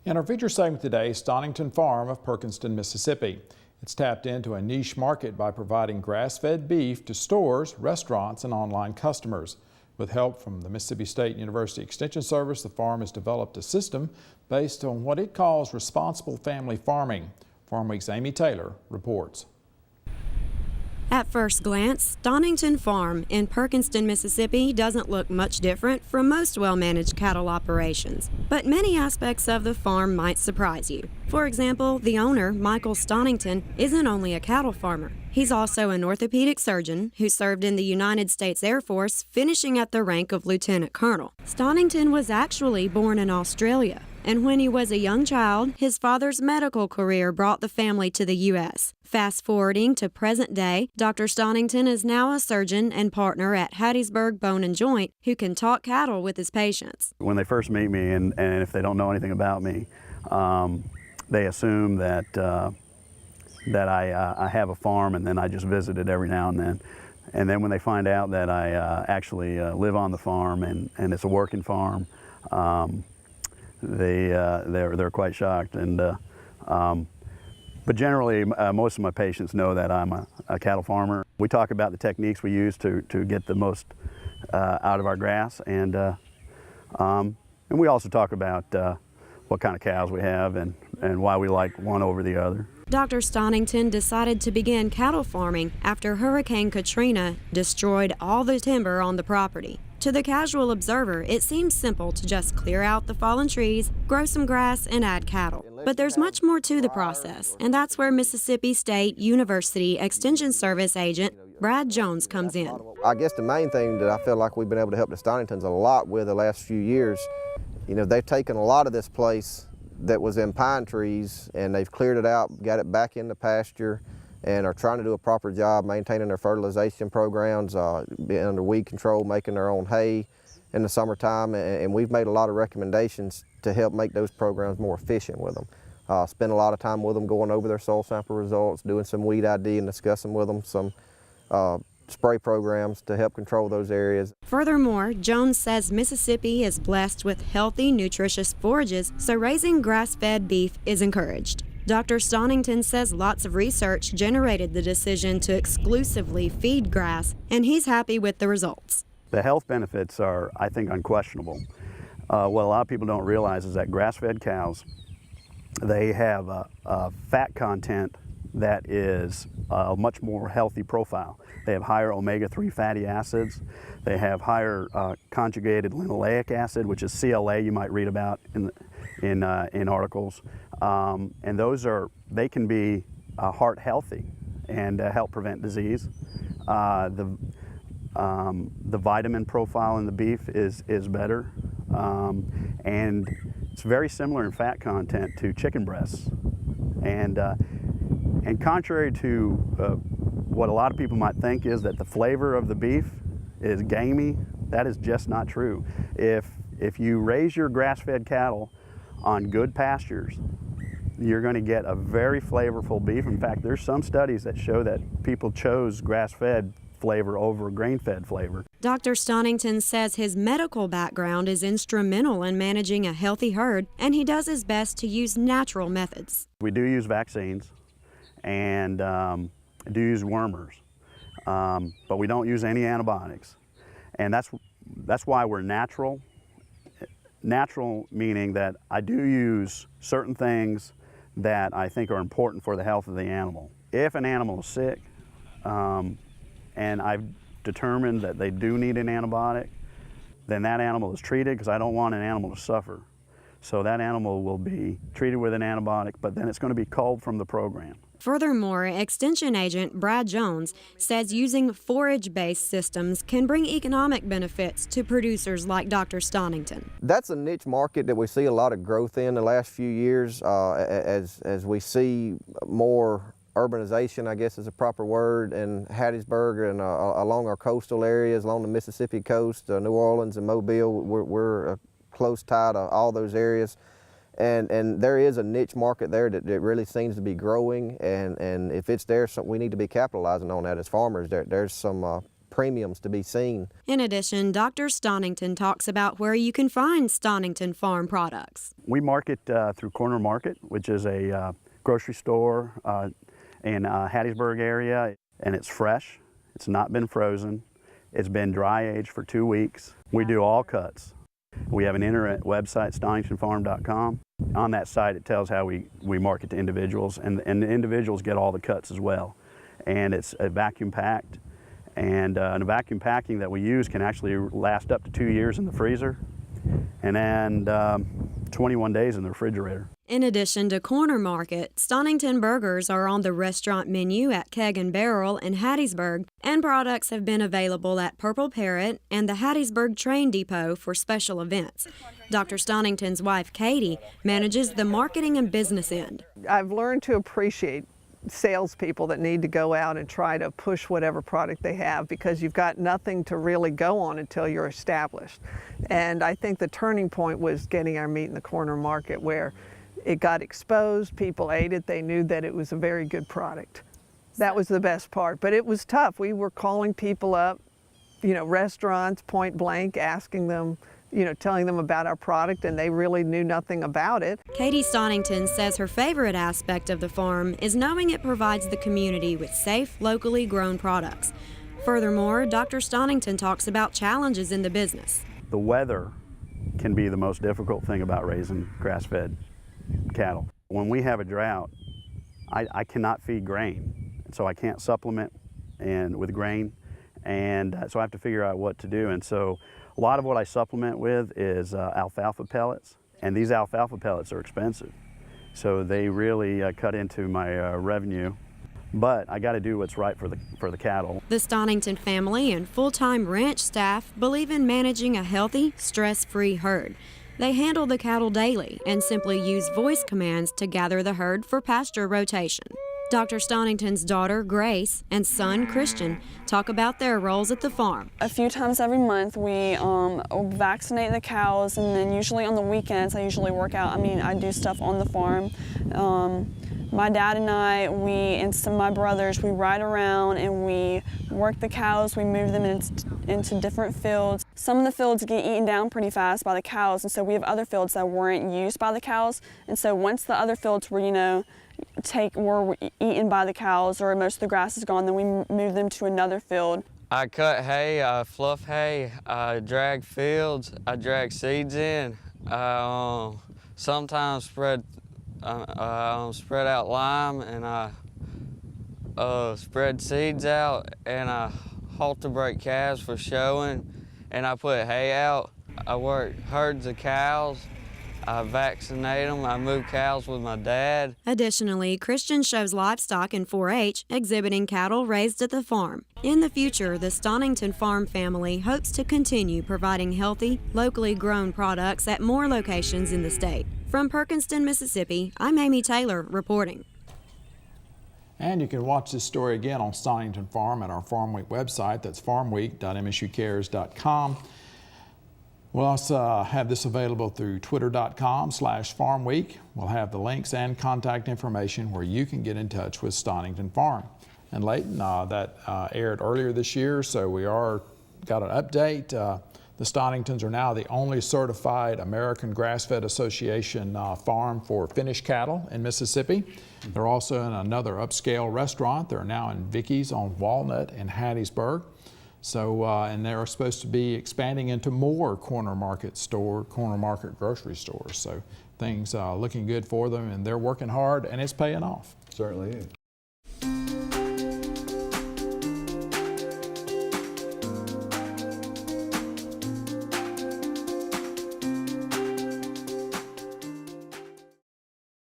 In our feature segment today, Stonnington Farm of Perkinston, Mississippi. It's tapped into a niche market by providing grass-fed beef to stores, restaurants, and online customers. With help from the Mississippi State University Extension Service, the farm has developed a system based on what it calls responsible family farming. Farmweek's Amy Taylor reports. At first glance, Stonnington Farm in Perkinston, Mississippi doesn't look much different from most well-managed cattle operations. But many aspects of the farm might surprise you. For example, the owner, Michael Stonnington, isn't only a cattle farmer. He's also an orthopedic surgeon who served in the United States Air Force, finishing at the rank of lieutenant colonel. Stonnington was actually born in Australia, and when he was a young child, his father's medical career brought the family to the U.S. Fast forwarding to present day, Dr. Stonnington is now a surgeon and partner at Hattiesburg Bone and Joint who can talk cattle with his patients. When they first meet me, and if they don't know anything about me, they assume that I have a farm, and then I just visit it every now and then. And then when they find out that I actually live on the farm and it's a working farm, they're quite shocked. But generally, most of my patients know that I'm a cattle farmer. We talk about the techniques we use to get the most out of our grass, and we also talk about what kind of cows we have and why we like one over the other. Dr. Stonnington decided to begin cattle farming after Hurricane Katrina destroyed all the timber on the property. To the casual observer, it seems simple to just clear out the fallen trees, grow some grass, and add cattle. But there's much more to the process, and that's where Mississippi State University Extension Service agent Brad Jones comes in. I guess the main thing that I feel like we've been able to help the Stonningtons a lot with the last few years, they've taken a lot of this place that was in pine trees, and they've cleared it out, got it back into pasture, and are trying to do a proper job maintaining their fertilization programs, being under weed control, making their own hay in the summertime, and we've made a lot of recommendations to help make those programs more efficient with them. Spend a lot of time with them going over their soil sample results, doing some weed ID and discussing with them some spray programs to help control those areas. Furthermore, Jones says Mississippi is blessed with healthy, nutritious forages, so raising grass-fed beef is encouraged. Dr. Stonnington says lots of research generated the decision to exclusively feed grass, and he's happy with the results. The health benefits are, I think, unquestionable. What a lot of people don't realize is that grass-fed cows, they have a fat content that is a much more healthy profile. They have higher omega-3 fatty acids. They have higher conjugated linoleic acid, which is CLA you might read about in articles. And they can be heart healthy and help prevent disease. The vitamin profile in the beef is better, and it's very similar in fat content to chicken breasts. And contrary to what a lot of people might think is that the flavor of the beef is gamey, that is just not true. If you raise your grass-fed cattle on good pastures, you're going to get a very flavorful beef. In fact, there's some studies that show that people chose grass-fed flavor over grain-fed flavor. Dr. Stonnington says his medical background is instrumental in managing a healthy herd, and he does his best to use natural methods. We do use vaccines and do use wormers, but we don't use any antibiotics. And that's why we're natural. Natural meaning that I do use certain things that I think are important for the health of the animal. If an animal is sick, and I've determined that they do need an antibiotic, then that animal is treated, because I don't want an animal to suffer. So that animal will be treated with an antibiotic, but then it's going to be culled from the program. Furthermore, Extension Agent Brad Jones says using forage-based systems can bring economic benefits to producers like Dr. Stonnington. That's a niche market that we see a lot of growth in the last few years as we see more urbanization, I guess is a proper word, in Hattiesburg and along our coastal areas, along the Mississippi coast, New Orleans and Mobile. We're a close tie to all those areas. And there is a niche market there that really seems to be growing, and if it's there, we need to be capitalizing on that as farmers. There's some premiums to be seen. In addition, Dr. Stonnington talks about where you can find Stonnington Farm products. We market through Corner Market, which is a grocery store in Hattiesburg area, and it's fresh. It's not been frozen. It's been dry aged for 2 weeks. We do all cuts. We have an internet website, stoningtonfarm.com. On that site, it tells how we market to individuals, and the individuals get all the cuts as well. And it's vacuum packed, and the vacuum packing that we use can actually last up to 2 years in the freezer, and then 21 days in the refrigerator. In addition to Corner Market, Stonnington burgers are on the restaurant menu at Keg and Barrel in Hattiesburg, and products have been available at Purple Parrot and the Hattiesburg Train Depot for special events. Dr. Stonnington's wife, Katie, manages the marketing and business end. I've learned to appreciate salespeople that need to go out and try to push whatever product they have, because you've got nothing to really go on until you're established. And I think the turning point was getting our meat in the Corner Market, where it got exposed, people ate it, they knew that it was a very good product. That was the best part, but it was tough. We were calling people up, restaurants point blank, asking them, telling them about our product, and they really knew nothing about it. Katie Stonnington says her favorite aspect of the farm is knowing it provides the community with safe, locally grown products. Furthermore, Dr. Stonnington talks about challenges in the business. The weather can be the most difficult thing about raising grass-fed cattle. When we have a drought, I cannot feed grain, so I can't supplement with grain, and so I have to figure out what to do. And so a lot of what I supplement with is alfalfa pellets, and these alfalfa pellets are expensive, so they really cut into my revenue. But I got to do what's right for the cattle. The Stonnington family and full-time ranch staff believe in managing a healthy, stress-free herd. They handle the cattle daily and simply use voice commands to gather the herd for pasture rotation. Dr. Stonnington's daughter, Grace, and son, Christian, talk about their roles at the farm. A few times every month we vaccinate the cows, and then usually on the weekends I usually work out. I do stuff on the farm. My dad and I, and some of my brothers, we ride around and we work the cows, we move them into different fields. Some of the fields get eaten down pretty fast by the cows, and so we have other fields that weren't used by the cows. And so once the other fields were, were eaten by the cows, or most of the grass is gone, then we move them to another field. I cut hay, I fluff hay, I drag fields, I drag seeds in. Sometimes spread out lime, and I spread seeds out, and I halter break calves for showing, and I put hay out. I work herds of cows. I vaccinate them. I move cows with my dad. Additionally, Christian shows livestock in 4-H, exhibiting cattle raised at the farm. In the future, the Stonnington Farm family hopes to continue providing healthy, locally grown products at more locations in the state. From Perkinston, Mississippi, I'm Amy Taylor reporting. And you can watch this story again on Stonnington Farm at our Farm Week website. That's farmweek.msucares.com. We'll also have this available through twitter.com/farmweek. We'll have the links and contact information where you can get in touch with Stonnington Farm. And Leighton, that aired earlier this year, so we got an update. The Stonningtons are now the only certified American Grass-Fed Association farm for finished cattle in Mississippi. They're also in another upscale restaurant. They're now in Vicky's on Walnut in Hattiesburg. So, and they're supposed to be expanding into more corner market grocery stores. So things looking good for them, and they're working hard, and it's paying off. Certainly is.